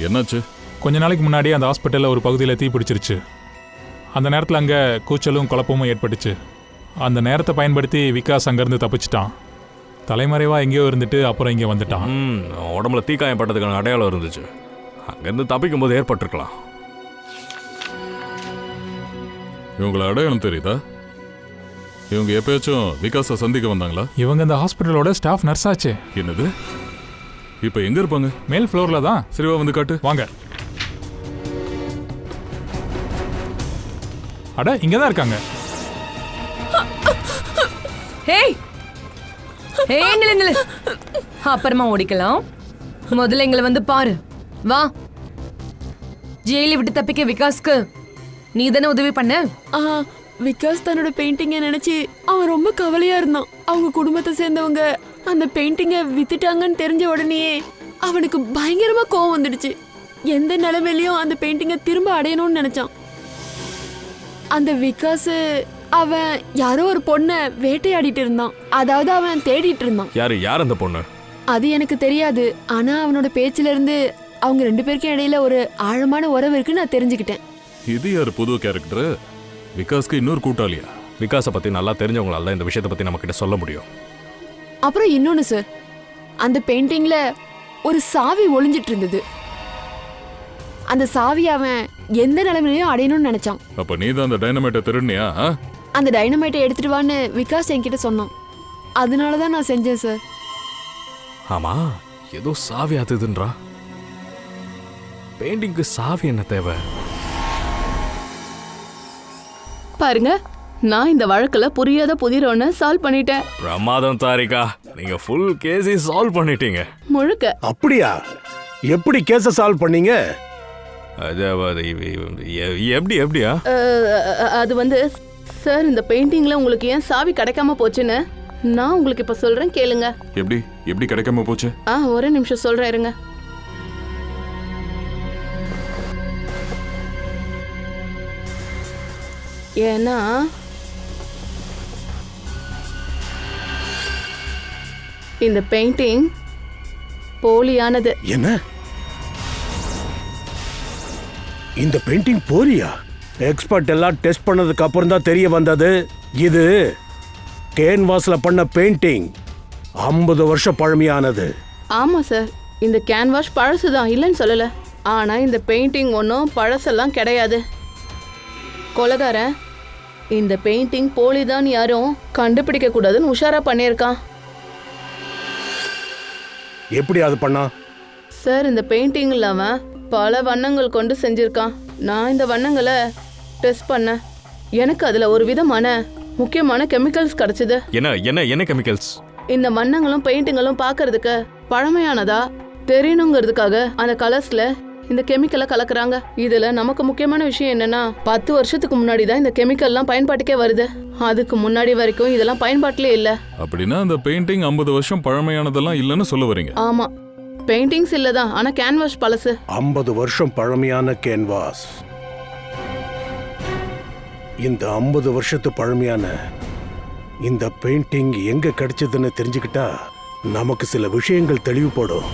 என்னாச்சு? கொஞ்ச நாளைக்கு முன்னாடி அந்த ஹாஸ்பிட்டல்ல ஒரு பகுதியில் தீ பிடிச்சிருச்சு. அந்த நேரத்தில் அங்கே கூச்சலும் குழப்பமும் ஏற்பட்டுச்சு. அந்த நேரத்தை பயன்படுத்தி விகாஸ் அங்கேருந்து தப்பிச்சிட்டான். தலைமறைவாக எங்கேயோ இருந்துட்டு அப்புறம் இங்கே வந்துட்டான். உடம்புல தீக்காயம் பட்டதுக்கான அடையாளம் இருந்துச்சு. அங்கேருந்து தப்பிக்கும் போது ஏற்பட்டிருக்கலாம். இவங்களை அடையாளம் தெரியுதா? இவங்க எப்பயாச்சும் விகாஸை சந்திக்க வந்தாங்களா? இவங்க இந்த ஹாஸ்பிட்டலோட ஸ்டாஃப் நர்ஸ் ஆச்சு. என்னது? இப்போ எங்க இருப்பாங்க? மேல் ஃப்ளோர்ல தான். சரிவா, வந்து காட்டு. வாங்க. அட, இங்க தான் இருக்காங்க. ஹேய் ஹேய், நில்லு. அப்புறமா ஓடிக்கலாம். முதல்ல எங்களை வந்து பாரு. வா. ஜெயிலை விட்டு தப்பிக்க விகாஸ்க்கு நீ தானே உதவி பண்ண? விகாஸ் தன்னோட பெயிண்டிங்கை நினைச்சு அவன் ரொம்ப கவலையா இருந்தான். அவங்க குடும்பத்தை சேர்ந்தவங்க அந்த பெயிண்டிங்கை வித்துட்டாங்கன்னு தெரிஞ்ச உடனேயே அவனுக்கு பயங்கரமா கோவம் வந்துடுச்சு. எந்த நிலைமையிலயும் அந்த பெயிண்டிங்கை திரும்ப அடையணும்னு நினைச்சான். அந்த விகாஸ் அவன் யாரோ ஒரு பொண்ணை வேட்டையாடிட்டு இருந்தான். அதாவது அவன் தேடிட்டு இருந்தான். யார் அந்த பொண்ணு? அது எனக்கு தெரியாது. ஆனா அவனோட பேச்சுல இருந்து அவங்க 2 பேருக்கும் இடையில ஒரு ஆழமான உறவு இருக்குன்னு நான் தெரிஞ்சுக்கிட்டேன். இது யார் புது கேரக்டர்? விகாஸ்க்கு இன்னொரு கூட்டாளியா? விகாஸை பத்தி நல்லா தெரிஞ்சவங்களால தான் இந்த விஷயத்தை பத்தி நம்ம கிட்ட சொல்ல முடியும். அப்புறம் இன்னொன்னு சார், அந்த பெயிண்டிங்ல ஒரு சாவி ஒளிஞ்சிட்டு இருந்தது. அந்த சாவி அவன் எந்த நிலைமையிலையும் அடையணும்னு நினைச்சான். அப்ப நீ தான் அந்த டைனமைட்டை திருடுனியா? அந்த டைனமைட்டை எடுத்துட்டு வான்னு விகாஸ் என்கிட்ட சொன்னான். அதனாலதான் நான் செஞ்சேன் சார். ஆமா, ஏதோ சாவி அதுதுன்றா. பெயிண்டிங்க்கு சாவி என்ன தேவை? பாருங்க, நான் இந்த வழக்குல புரியாத புதிரோன்னு சால்வ் பண்ணிட்டேன். பிரமாதம் தாரிகா, நீங்க ஃபுல் கேஸை சால்வ் பண்ணிட்டீங்க. முழுக்க. அப்படியா? எப்படி கேஸை சால்வ் பண்ணீங்க? எப்படியா? அது வந்து சார், இந்த பெயிண்டிங்ல உங்களுக்கு ஏன் சாவி கிடைக்காம போச்சுன்னு நான் உங்களுக்கு இப்ப சொல்றேன், கேளுங்க. எப்படி கிடைக்காம போச்சு? ஒரே நிமிஷம் சொல்றேன், இருங்க. ஏன்னா இந்த பெயிண்டிங் போலியானது. என்ன? இந்த பெயிண்டிங் போலியா? எக்ஸ்பர்ட் எல்லாம் டெஸ்ட் பண்ணதுக்கு அப்புறம் தான் தெரிய வந்தது இது கேன்வாஸ்ல பண்ண பெயிண்டிங் 50 வருஷம் பழமையானது. ஆமா சார், இந்த கேன்வாஸ் பழசுதான், இல்லைன்னு சொல்லல. ஆனா இந்த பெயிண்டிங் ஒன்றும் பழசெல்லாம் கிடையாது. கொலகாரன் இந்த பெயிண்டிங் போலிதான் யாரும் கண்டுபிடிக்க கூடாதுன்னு உஷாரா பண்ணியிருக்கான். எப்படி அது பண்ணா? சார், இந்த பெயிண்டிங் இல்லாம பல வண்ணங்கள் கொண்டு செஞ்சிருக்கான். நான் இந்த வண்ணங்களை டெஸ்ட் பண்ணேன். எனக்கு அதுல ஒரு விதமான முக்கியமான கெமிக்கல்ஸ் கிடைச்சது. என்ன கெமிக்கல்ஸ்? இந்த வண்ணங்களும் பெயிண்டிங்களும் பார்க்கிறதுக்கு பழமையானதா தெரியணுங்கிறதுக்காக அந்த கலர்ஸ்ல இந்த கெமிக்கலை கலக்குறாங்க. இதுல நமக்கு முக்கியமான விஷயம் என்னன்னா, 10 வருஷத்துக்கு முன்னாடி தான் இந்த கெமிக்கல்லாம் பயன்பாட்டுக்கே வருது. அதுக்கு முன்னாடி வரைக்கும் இதெல்லாம் பயன்பாட்டிலே இல்ல. அப்படின்னா அந்த பெயிண்டிங் 50 வருஷம் பழமையானதெல்லாம் இல்லைன்னு சொல்ல வரீங்க? ஆமா, பெயிண்டிங்ஸ் இல்லதான், ஆனா கேன்வாஸ் பழசு. 50 வருஷம் பழமையான கேன்வாஸ். இந்த 50 வருஷத்து பழமையான இந்த பெயிண்டிங் எங்க கிடைச்சதுன்னு தெரிஞ்சுக்கிட்டா நமக்கு சில விஷயங்கள் தெளிவுபடும்.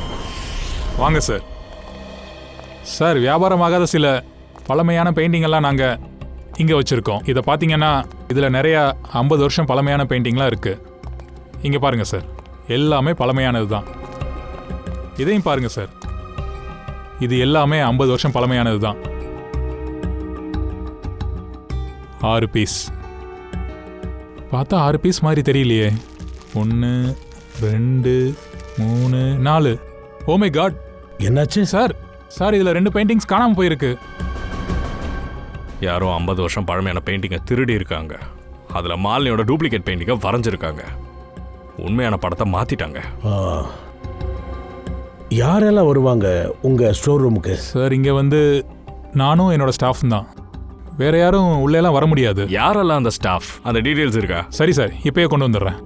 வாங்க சார். சார், வியாபாரமாகாத சில பழமையான பெயிண்டிங் எல்லாம் நாங்கள் இங்கே வச்சுருக்கோம். இதை பார்த்தீங்கன்னா இதில் நிறையா 50 வருஷம் பழமையான பெயிண்டிங்லாம் இருக்குது. இங்கே பாருங்கள் சார், எல்லாமே பழமையானது தான். இதையும் பாருங்கள் சார், இது எல்லாமே 50 வருஷம் பழமையானது தான். 6 பீஸ். பார்த்தா 6 பீஸ் மாதிரி தெரியலையே. 1 2 3 4. ஓ மை காட், என்னாச்சு சார்? சார், இதில் 2 பெயிண்டிங்ஸ் காணாமல் போயிருக்கு. யாரோ 50 வருஷம் பழமையான பெயிண்டிங்கை திருடி இருக்காங்க. அதில் மாலினியோட டூப்ளிகேட் பெயிண்டிங்கை வரைஞ்சிருக்காங்க. உண்மையான படத்தை மாற்றிட்டாங்க. யாரெல்லாம் வருவாங்க உங்கள் ஸ்டோர் ரூமுக்கு? சார், இங்கே வந்து நானும் என்னோட ஸ்டாஃப் தான். வேற யாரும் உள்ளேலாம் வர முடியாது. யாரெல்லாம் அந்த ஸ்டாஃப்? அந்த டீட்டெயில்ஸ் இருக்கா? சரி சார், இப்பயே கொண்டு வந்துடுறேன்.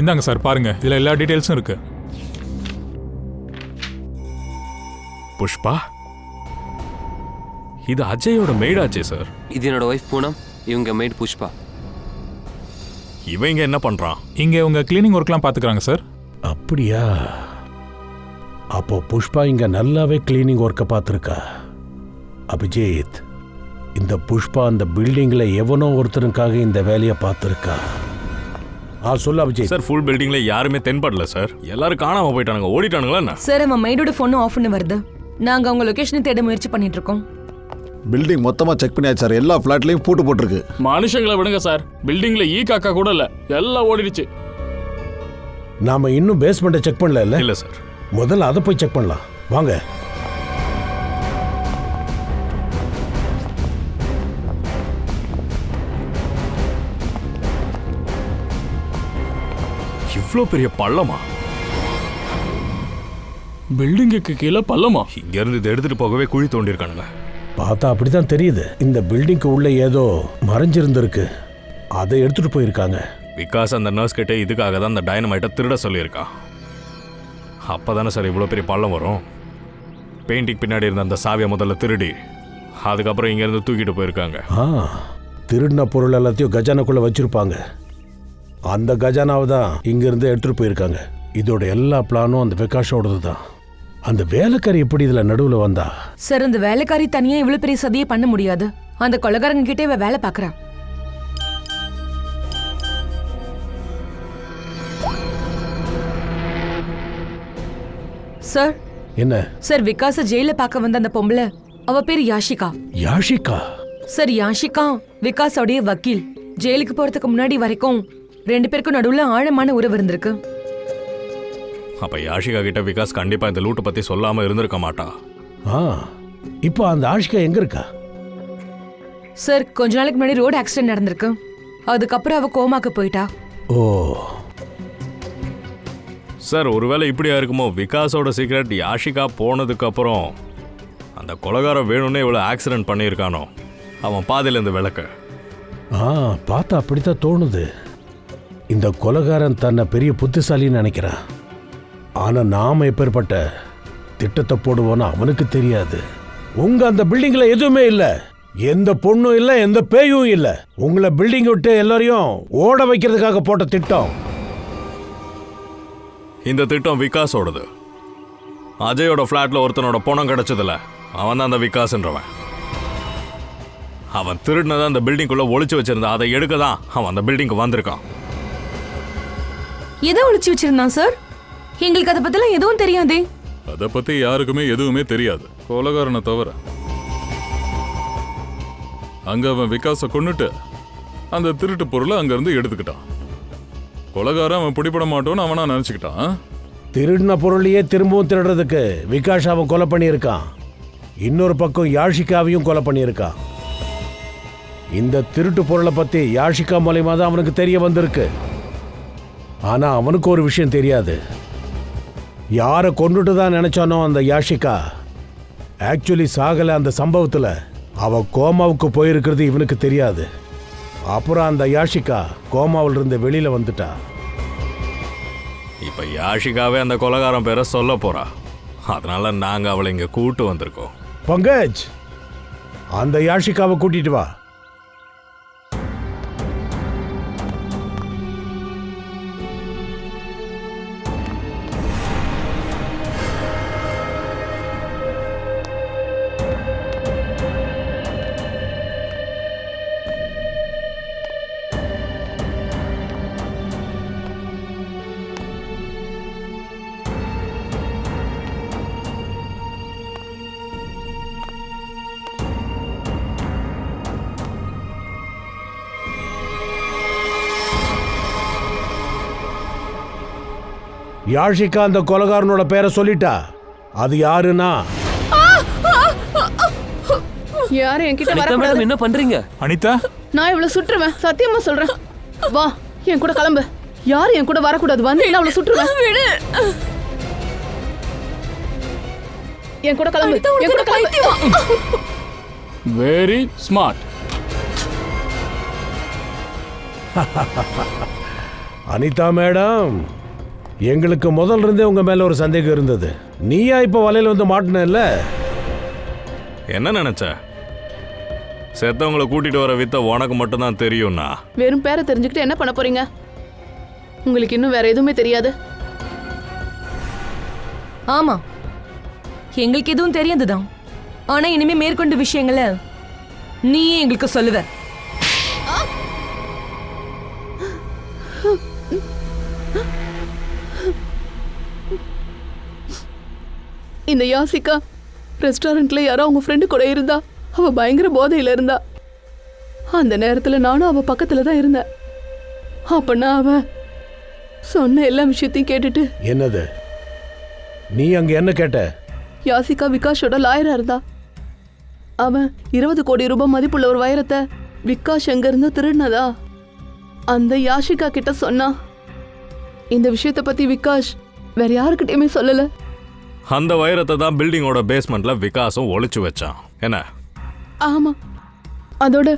இந்தாங்க சார், பாருங்க, இதுல எல்லா டீடைல்ஸும் இருக்கு. புஷ்பா, இது அஜயோட மெய்டாச்சே சார். இது என்னோட ஒய்ஃப் பூனம், இவங்க மெய்ட் புஷ்பா. இவங்க என்ன பண்றான்? இங்க உங்க கிளீனிங் ஒர்க்லாம் பாத்துக்கறாங்க சார். அப்படியா? அப்போ புஷ்பா இங்க நல்லாவே கிளீனிங் ஒர்க்கை பார்த்துருக்கா. அபிஜித், இந்த புஷ்பா அந்த பில்டிங்ல எவனோ ஒருத்தருக்காக இந்த வேலையை பார்த்துருக்கா. சொல்லு அபிஜித். சார், ஃபுல் பில்டிங்ல யாருமே தென்படல சார். எல்லாரும் காணாம போயிட்டானுங்க, ஓடிட்டானுங்களா என்ன? சார், நம்ம மெய்டோட ஃபோன் ஆஃப் பண்ணி வருது. நாங்க அவங்க லொகேஷனை தேட முயற்சி பண்ணிட்டு இருக்கோம். பில்டிங் மொத்தமா செக் பண்ணியாச்சு சார். எல்லா ஃபிளாட்லயும் பூட்டு போட்டிருக்கு. மனுஷங்களை விடுங்க சார், பில்டிங்ல ஈ காக்கா கூட இல்ல, எல்லாம் ஓடிடுச்சு. நாம இன்னும் பேஸ்மெண்ட்டை செக் பண்ணல. இல்ல சார், முதல்ல அதை போய் செக் பண்ணலாம் வாங்க. இவ்ளோ பெரிய பள்ளமா? பில்டிங்குக்கு கீழே பள்ளமா? இங்க இருந்து இதை எடுத்துட்டு போகவே குழி தோண்டி இருக்கானுங்க. பார்த்தா அப்படிதான் தெரியுது. இந்த பில்டிங்க்கு உள்ள ஏதோ மறைஞ்சிருந்திருக்கு, அதை எடுத்துட்டு போயிருக்காங்க. விகாஸ் அந்த நர்ஸ் கிட்ட இதுக்காக தான் அந்த டைனமைட்டை திருட சொல்லியிருக்கான். அப்பதானே சார் இவ்வளோ பெரிய பள்ளம் வரும். பெயிண்டிங் பின்னாடி இருந்த அந்த சாவியை முதல்ல திருடி அதுக்கப்புறம் இங்க இருந்து தூக்கிட்டு போயிருக்காங்க. திருடின பொருள் எல்லாத்தையும் கஜானாக்குள்ள வச்சிருப்பாங்க. அந்த கஜானாவை தான் இங்க இருந்து எடுத்துட்டு போயிருக்காங்க. இதோட எல்லா பிளானும் அந்த விகாஷோடது தான். அந்த வேலைக்காரி எப்படி இதுல நடுவுல வந்தா? சார் அந்த வேலைக்காரி தனியா இவ்வளவு பெரிய சதியை பண்ண முடியாது. அந்த கொலைகாரங்க கிட்டே இவ வேலை பாக்குறா. சார் என்ன சார், விகாஸ ஜெயில பார்க்க வந்த அந்த பொம்பளை, அவ பேரு யாஷிகா. யாஷிகா? சார் யாஷிகா விகாஸோடைய வக்கீல். ஜெயிலுக்கு போறதுக்கு முன்னாடி வரைக்கும் 2 பேருக்கும் நடுவுல ஆழமான உறவு இருந்திருக்கு. அப்ப யாஷிகா கிட்ட விகாஸ் கண்டிப்பா இந்த லூட்டை பத்தி சொல்லாம இருந்திருக்க மாட்டா. இப்போ அந்த ஆஷிகா எங்க இருக்கா? சார் கொஞ்ச நாளைக்கு முன்னாடி ரோடு ஆக்சிடென்ட் நடந்திருக்கு. அதுக்கப்புறம் அவ கோமாக்கு போயிட்டா. ஓ சார், ஒருவேளை இப்படியா இருக்குமோ? விகாஸோட சீக்ரெட் யாஷிகா போனதுக்கு அப்புறம் அந்த கொலைகாரம் வேணும்னே இவ்வளவு ஆக்சிடென்ட் பண்ணியிருக்கானோ, அவன் பாதையில இந்த விளக்க. பார்த்தா அப்படித்தான் தோணுது. இந்த கொலைகாரன் தன்னை பெரிய புத்திசாலின்னு நினைக்கிறான். ஆனா நாம எப்பேற்பட்ட திட்டத்தை போடுவோன்னு அவனுக்கு தெரியாது. உங்க அந்த பில்டிங்ல எதுவுமே இல்ல, எந்த பொண்ணும் இல்ல, எந்த பேயும் இல்ல. உங்களை பில்டிங் விட்டு எல்லாரையும் ஓட வைக்கிறதுக்காக போட்ட திட்டம். இந்த திட்டம் விகாஸோடது. அஜயோட பிளாட்ல ஒருத்தனோட பணம் கிடைச்சதுல அவன் தான் அந்த விகாஸ்ன்றவன். அவன் திருடினதை அந்த பில்டிங்குள்ள ஒளிச்சு வச்சிருந்தான். அதை எடுக்க தான் அவன் அந்த பில்டிங்க்கு வந்திருக்கான். எதை ஒளிச்சு வச்சிருந்தான் சார்? எங்களுக்கு அதை பத்திலாம் எதுவும் தெரியாதே. அதை பத்தி யாருக்குமே எதுவுமே தெரியாது, கொலைகாரனை தவிர. அங்க அவன் விகாஸை கொன்னுட்டு அந்த திருட்டு பொருளை அங்க இருந்து எடுத்துக்கிட்டான். கொலைகாரன் அவன் பிடிபட மாட்டோன்னு அவனா நினைச்சுக்கிட்டான். திருடின பொருளையே திரும்பவும் திருடுறதுக்கு விகாஷ் அவன் கொலை பண்ணியிருக்கான். இன்னொரு பக்கம் யாஷிகாவையும் கொலை பண்ணியிருக்கான். இந்த திருட்டு பொருளை பத்தி யாஷிகா மூலமா தான் அவனுக்கு தெரிய வந்திருக்கு. ஆனா அவனுக்கு ஒரு விஷயம் தெரியாது. யாரை கொண்டுட்டு தான் நினைச்சானோ அந்த யாஷிகா ஆக்சுவலி சாகல. அந்த சம்பவத்துல அவ கோமாவுக்கு போயிருக்கிறது இவனுக்கு தெரியாது. அப்புறம் அந்த யாஷிகா கோமாவில் இருந்து வெளியில வந்துட்டா. இப்ப யாஷிகாவே அந்த கொலைகாரன் பேரை சொல்ல போறா. அதனால நாங்க அவளை இங்க கூட்டு வந்திருக்கோம். பங்கஜ், அந்த யாஷிகாவை கூட்டிட்டு வா. யாஷிகா அந்த கொலைகாரனோட பேரை சொல்லிட்டா. அது யாருன்னா யாரும் என்கிட்ட அனிதா மேடம், வரக்கூடாது. என்ன பண்றீங்க? அனிதா, நான் இவ்வளவு சுற்றுவேன், சத்தியமா சொல்றேன். வா என் கூட கிளம்பு. யாரும் என் கூட வரக்கூடாது. வந்து அவளை சுற்றுவேன். என் கூட கிளம்பு. என் கூட கிளம்பு. Very smart. அனிதா மேடம், எங்களுக்கு முதல்ல இருந்தே உங்க மேல ஒரு சந்தேகம் இருந்தது. நீயா இப்ப வலையில வந்து மாட்டின? என்ன நினைச்ச? செத்தவங்களை கூட்டிட்டு வர வித்த உனக்கு மட்டும் தான் தெரியும்னா? வெறும் பேரை தெரிஞ்சுக்கிட்டு என்ன பண்ண போறீங்க? உங்களுக்கு இன்னும் வேற எதுவுமே தெரியாது. ஆமா, எங்களுக்கு எதுவும் தெரியாதுதான். ஆனா இனிமே மேற்கொண்டு விஷயங்களை நீயே எங்களுக்கு சொல்லுவ. இந்த யாசிகா ரெஸ்டாரண்ட்ல யாரோ அவங்க ஃப்ரெண்டு கூட இருந்தா. அவ பயங்கர போதையில இருந்தா. அந்த நேரத்துல நானும் அவ பக்கத்துல தான் இருந்தேன். அப்பனா அவ சொன்ன எல்லா விஷயத்தையும் கேட்டுட்டு. என்னது? நீ அங்க என்ன கேட்ட? யாசிகா விகாஷோட லாயரா இருந்தா. அவன் 20 கோடி ரூபாய் மதிப்புள்ள ஒரு வைரத்தை விகாஷ் எங்க இருந்து திருடினதா அந்த யாஷிகா கிட்ட சொன்னா. இந்த விஷயத்தை பத்தி விகாஷ் வேற யாருக்கிட்டயுமே சொல்லல. அந்த வைரத்தை தான் பில்டிங்கோட பேஸ்மெண்ட்ல விகாஸும் ஒளிச்சு வச்சான். என்ன? ஆமா, அதோட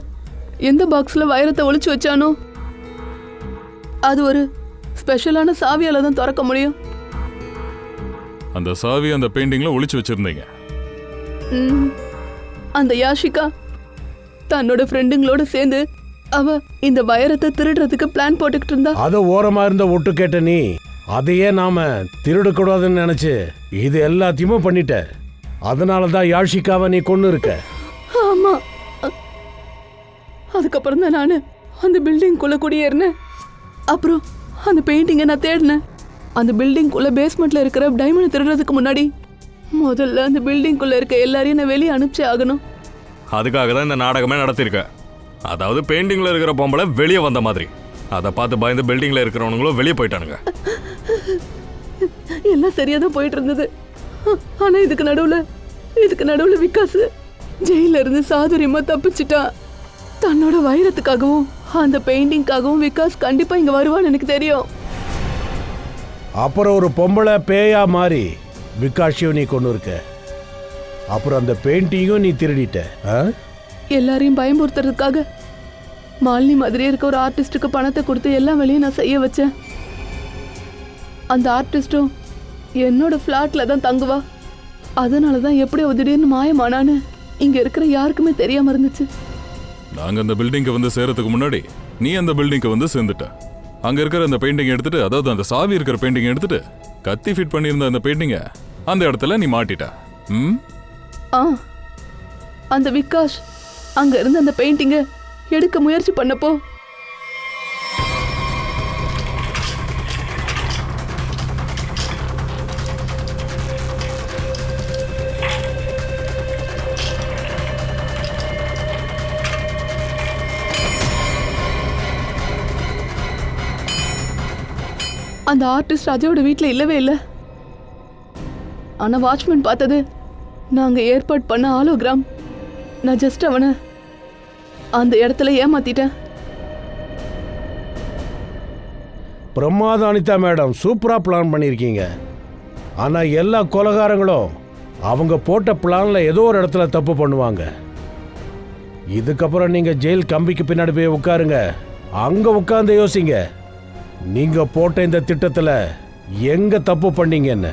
எந்த பாக்ஸ்ல வைரத்தை ஒளிச்சு வச்சானோ அது ஒரு ஸ்பெஷலான சாவியால தான் திறக்க முடியும். அந்த சாவி அந்த பெயிண்டிங்ல ஒளிச்சு வச்சிருந்தீங்க. அந்த யாஷிகா தன்னோட ஃப்ரெண்டுங்களோட சேர்ந்து அவ இந்த வைரத்தை திருடுறதுக்கு பிளான் போட்டுக்கிட்டு இருந்தா. அத ஓரமா இருந்த ஒட்டு கேட்ட நீ அதையே நாம திருடக்கூடாதுன்னு நினைச்சு இது எல்லாத்தையுமே பண்ணிட்ட. அதனால தான் யாஷிகாவை நீ கொண்டு இருக்க. ஆமா, அதுக்கப்புறம் தான் நான் அந்த பில்டிங்குள்ள குடியேறினேன். அப்புறம் அந்த பெயிண்டிங்கை நான் தேடினேன். அந்த பில்டிங்குள்ள பேஸ்மெண்ட்ல இருக்கிற டைமண்ட் திருடுறதுக்கு முன்னாடி முதல்ல அந்த பில்டிங்குள்ள இருக்க எல்லாரையும் நான் வெளியே அனுப்பிச்சே ஆகணும். அதுக்காக தான் இந்த நாடகமே நடத்திருக்க. அதாவது பெயிண்டிங்ல இருக்கிற பொம்பளை வெளியே வந்த மாதிரி. அதை பார்த்து பயந்து பில்டிங்ல இருக்கிறவனுங்களும் வெளியே போயிட்டானுங்க. எல்லாம் சரியா தான் போயிட்டு இருந்தது. ஆனா இதுக்கு நடுவுல விகாஸ் ஜெயில இருந்து சாதுரியமா தப்பிச்சிட்டான். தன்னோட வைரத்துக்காகவும் அந்த பெயிண்டிங்காகவும் விகாஸ் கண்டிப்பா இங்க வருவான்னு எனக்கு தெரியும். அப்புறம் ஒரு பொம்பளை பேயா மாறி விகாஷையும் நீ கொண்டு இருக்க. அப்புறம் அந்த பெயிண்டிங்கும் நீ திருடிட்ட. எல்லாரையும் பயமுறுத்துறதுக்காக மாலினி மாதிரியே இருக்க ஒரு ஆர்டிஸ்டுக்கு பணத்தை கொடுத்து எல்லா வேலையும் நான் செய்ய வச்சேன். அந்த ஆர்டிஸ்டும் என்னோட ஃப்ளாட்ல தான் தங்குவா. அதனால தான் எப்படி திடீர்னு மாயமானான்னு இங்க இருக்கிற யாருக்குமே தெரியாம இருந்துச்சு. நாங்க அந்த பில்டிங்க்கு வந்து சேரத்துக்கு முன்னாடி நீ அந்த பில்டிங்க்கு வந்து சேர்ந்துட்ட. அங்க இருக்கிற அந்த பெயிண்டிங் எடுத்துட்டு, அதாவது அந்த சாவி இருக்கிற பெயிண்டிங் எடுத்துட்டு கத்தி ஃபிட் பண்ணியிருந்த அந்த பெயிண்டிங்க அந்த இடத்துல நீ மாட்டிட்ட. அந்த விகாஷ் அங்க இருந்து அந்த பெயிண்டிங்க எடுக்க முயற்சி பண்ணப்போ அந்த ஆர்டிஸ்ட் அஜயோட வீட்டில் இல்லவே இல்லை. ஆனால் வாட்ச்மேன் பார்த்தது நாங்கள் ஏற்பாடு பண்ண ஆலோகிராம். நான் ஜஸ்ட் அவனை அந்த இடத்துல ஏமாத்திட்டேன். பிரமாதம் அனிதா மேடம், சூப்பராக பிளான் பண்ணியிருக்கீங்க. ஆனால் எல்லா கொலைகாரங்களும் அவங்க போட்ட பிளானில் ஏதோ ஒரு இடத்துல தப்பு பண்ணுவாங்க. இதுக்கப்புறம் நீங்கள் ஜெயில் கம்பிக்கு பின்னாடி போய் உட்காருங்க. அங்கே உட்காந்து யோசிங்க, நீங்கள் போட்ட இந்த திட்டத்தில் எங்கே தப்பு பண்ணீங்கன்னு.